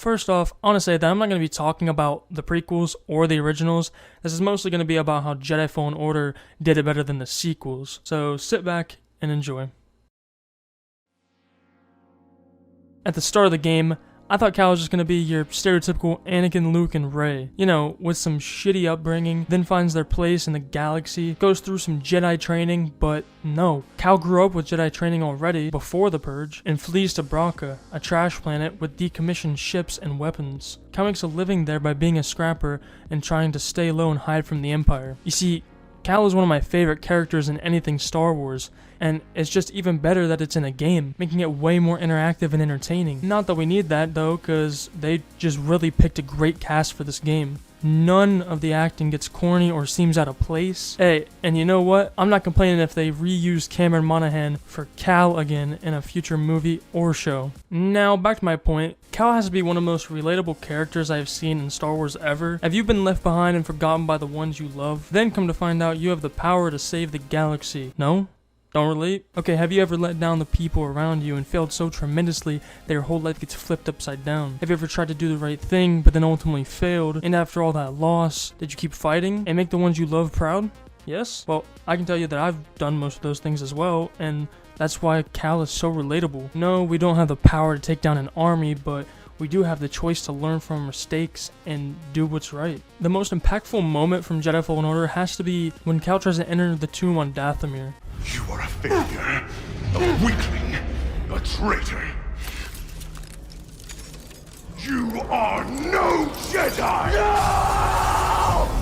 First off, I want to say that I'm not going to be talking about the prequels or the originals. This is mostly going to be about how Jedi Fallen Order did it better than the sequels. So sit back and enjoy. At the start of the game, I thought Cal was just going to be your stereotypical Anakin, Luke, and Rey. You know, with some shitty upbringing, then finds their place in the galaxy, goes through some Jedi training, but no. Cal grew up with Jedi training already before the Purge, and flees to Bracca, a trash planet with decommissioned ships and weapons. Cal makes a living there by being a scrapper and trying to stay low and hide from the Empire. You see, Cal is one of my favorite characters in anything Star Wars, and it's just even better that it's in a game, making it way more interactive and entertaining. Not that we need that though, cause they just really picked a great cast for this game. None of the acting gets corny or seems out of place. Hey, and you know what? I'm not complaining if they reuse Cameron Monaghan for Cal again in a future movie or show. Now, back to my point. Cal has to be one of the most relatable characters I have seen in Star Wars ever. Have you been left behind and forgotten by the ones you love? Then come to find out you have the power to save the galaxy. No? Don't relate? Okay, have you ever let down the people around you and failed so tremendously that your whole life gets flipped upside down? Have you ever tried to do the right thing but then ultimately failed, and after all that loss, did you keep fighting and make the ones you love proud? Yes? Well, I can tell you that I've done most of those things as well, and that's why Cal is so relatable. No, we don't have the power to take down an army, but we do have the choice to learn from mistakes and do what's right. The most impactful moment from Jedi Fallen Order has to be when Cal tries to enter the tomb on Dathomir. You are a failure, a weakling, a traitor. You are no Jedi! No!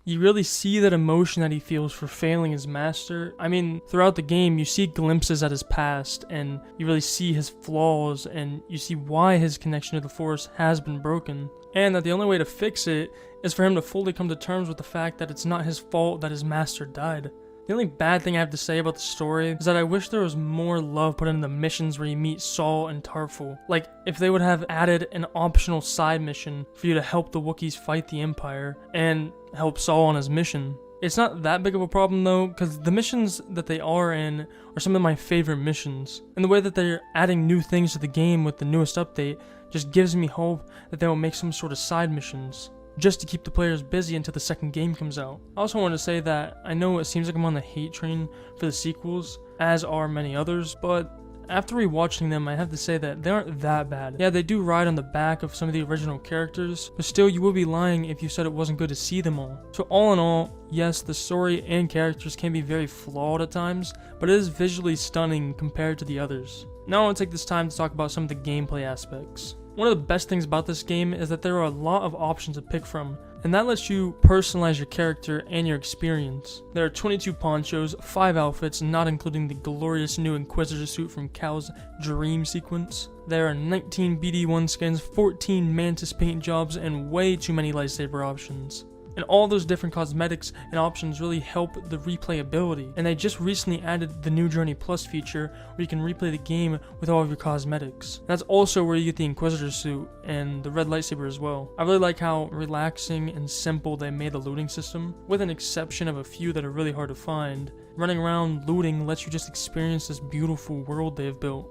You really see that emotion that he feels for failing his master. I mean, throughout the game, you see glimpses at his past, and you really see his flaws, and you see why his connection to the Force has been broken. And that the only way to fix it is for him to fully come to terms with the fact that it's not his fault that his master died. The only bad thing I have to say about the story is that I wish there was more love put into the missions where you meet Saul and Tarful. Like, if they would have added an optional side mission for you to help the Wookiees fight the Empire and help Saul on his mission. It's not that big of a problem though, because the missions that they are in are some of my favorite missions. And the way that they're adding new things to the game with the newest update just gives me hope that they will make some sort of side missions, just to keep the players busy until the second game comes out. I also want to say that I know it seems like I'm on the hate train for the sequels, as are many others, but after rewatching them, I have to say that they aren't that bad. Yeah, they do ride on the back of some of the original characters, but still you would be lying if you said it wasn't good to see them all. So all in all, yes, the story and characters can be very flawed at times, but it is visually stunning compared to the others. Now I want to take this time to talk about some of the gameplay aspects. One of the best things about this game is that there are a lot of options to pick from, and that lets you personalize your character and your experience. There are 22 ponchos, 5 outfits, not including the glorious new Inquisitor suit from Cal's dream sequence. There are 19 BD1 skins, 14 Mantis paint jobs, and way too many lightsaber options. And all those different cosmetics and options really help the replayability. And they just recently added the new Journey Plus feature where you can replay the game with all of your cosmetics. That's also where you get the Inquisitor suit and the red lightsaber as well. I really like how relaxing and simple they made the looting system, with an exception of a few that are really hard to find. Running around looting lets you just experience this beautiful world they have built.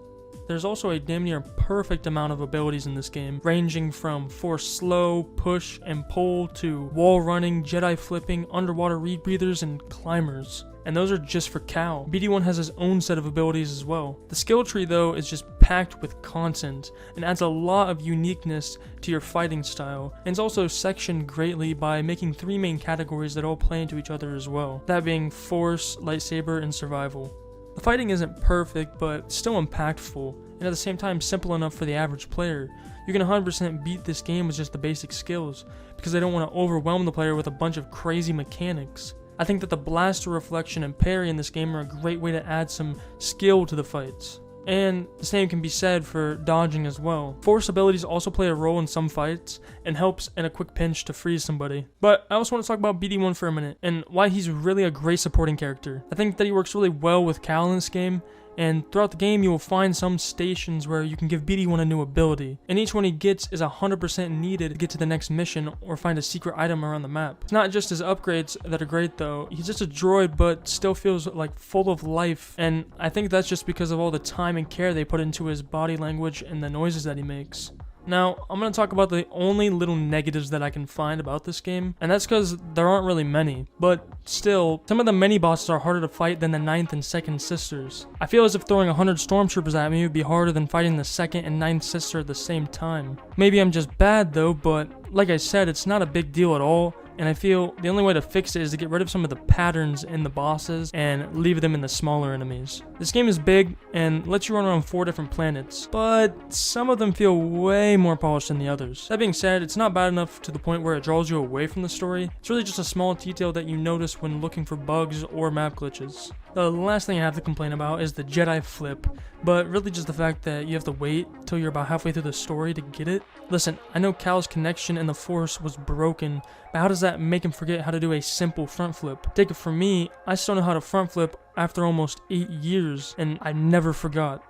There's also a damn near perfect amount of abilities in this game, ranging from force slow, push, and pull to wall running, Jedi flipping, underwater reed breathers, and climbers. And those are just for Cal. BD1 has his own set of abilities as well. The skill tree though is just packed with content and adds a lot of uniqueness to your fighting style, and it's also sectioned greatly by making 3 main categories that all play into each other as well, that being force, lightsaber, and survival. The fighting isn't perfect, but still impactful, and at the same time simple enough for the average player. You can 100% beat this game with just the basic skills, because they don't want to overwhelm the player with a bunch of crazy mechanics. I think that the blaster reflection and parry in this game are a great way to add some skill to the fights. And the same can be said for dodging as well. Force abilities also play a role in some fights and helps in a quick pinch to freeze somebody. But I also want to talk about BD1 for a minute and why he's really a great supporting character. I think that he works really well with Cal in this game, And throughout the game, you will find some stations where you can give BD1 a new ability, and each one he gets is 100% needed to get to the next mission or find a secret item around the map. It's not just his upgrades that are great though, he's just a droid but still feels like full of life, and I think that's just because of all the time and care they put into his body language and the noises that he makes. Now, I'm going to talk about the only little negatives that I can find about this game, and that's because there aren't really many, but still, some of the mini-bosses are harder to fight than the 9th and 2nd sisters. I feel as if throwing 100 stormtroopers at me would be harder than fighting the 2nd and 9th sister at the same time. Maybe I'm just bad though, but like I said, it's not a big deal at all, and I feel the only way to fix it is to get rid of some of the patterns in the bosses and leave them in the smaller enemies. This game is big and lets you run around 4 different planets, but some of them feel way more polished than the others. That being said, it's not bad enough to the point where it draws you away from the story. It's really just a small detail that you notice when looking for bugs or map glitches. The last thing I have to complain about is the Jedi flip, but really just the fact that you have to wait till you're about halfway through the story to get it. Listen, I know Cal's connection in the Force was broken, but how does that make him forget how to do a simple front flip? Take it from me, I still know how to front flip after almost 8 years, and I never forgot.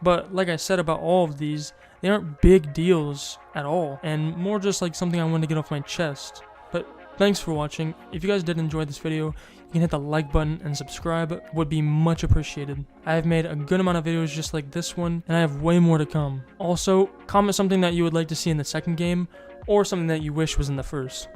But like I said about all of these, they aren't big deals at all, and more just like something I wanted to get off my chest. But thanks for watching. If you guys did enjoy this video, you can hit the like button and subscribe, would be much appreciated. I have made a good amount of videos just like this one, and I have way more to come. Also, comment something that you would like to see in the second game, or something that you wish was in the first.